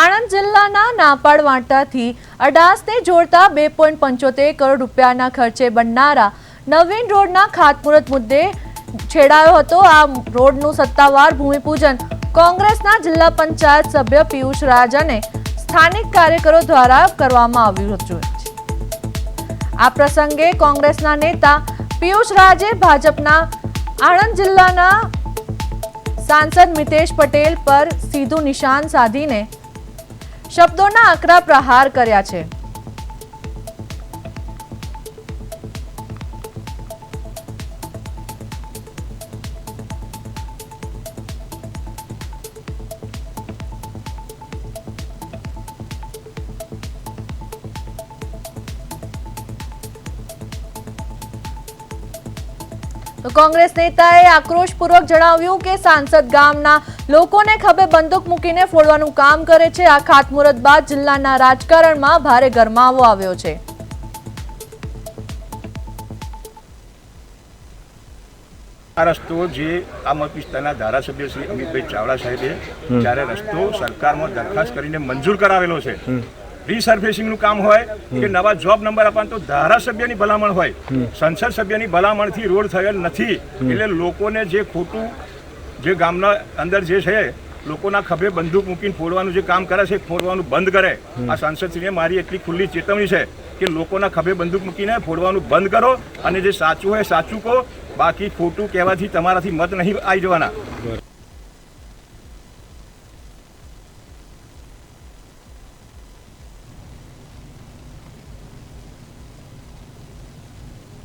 આણંદ જિલ્લાના નાપાડ વાંટાથી અડાસને જોડતા 2.75 કરોડ રૂપિયાના ખર્ચે બનનારા નવીન રોડના ખાતમુહૂર્ત મુદ્દે છેડાયો હતો। આ રોડનું સત્તાવાર ભૂમિપૂજન કોંગ્રેસના જિલ્લા પંચાયત સભ્ય પિયુષ રાજ અને સ્થાનિક કાર્યકરો દ્વારા કરવામાં આવ્યું હતું। આ પ્રસંગે કોંગ્રેસના નેતા પિયુષ રાજે ભાજપના આણંદ જિલ્લાના सांसद मितेश पटेल पर सीधू निशान साधीने शब्दों आकरा प्रहार कर्या छे। तो कांग्रेस नेताए आक्रोशपूर्वक जणाव्યું કે सांसद ગામના લોકોને ખભે બંદૂક મૂકીને ફોડવાનું કામ કરે છે। આ ખાતમુહૂર્ત બાદ જિલ્લાના રાજકારણમાં ભારે ગરમાવો આવ્યો છે। આ રસ્તો જે આ મત વિસ્તારના ધારાસભ્ય શ્રી અમિતભાઈ ચાવડા સાહેબે જ્યારે રસ્તો સરકારમાં દરખાસ્ત કરીને મંજૂર કરાવેલો છે, રીસર્ફેસિંગનું કામ હોય કે નવા જોબ નંબર આપવાનું, તો ધારાસભ્યની ભલામણ હોય, સંસદ સભ્યની ભલામણથી રોડ થયેલ નથી। એટલે લોકોને જે ખોટું જે ગામના અંદર જે છે લોકોના ખભે બંદૂક મૂકીને ફોડવાનું જે કામ કરે છે, ફોડવાનું બંધ કરે। આ સાંસદશ્રીને મારી એટલી ખુલ્લી ચેતવણી છે કે લોકોના ખભે બંદૂક મૂકીને ફોડવાનું બંધ કરો અને જે સાચું હોય સાચું કહો, બાકી ખોટું કહેવાથી તમારાથી મત નહીં આવી જવાના।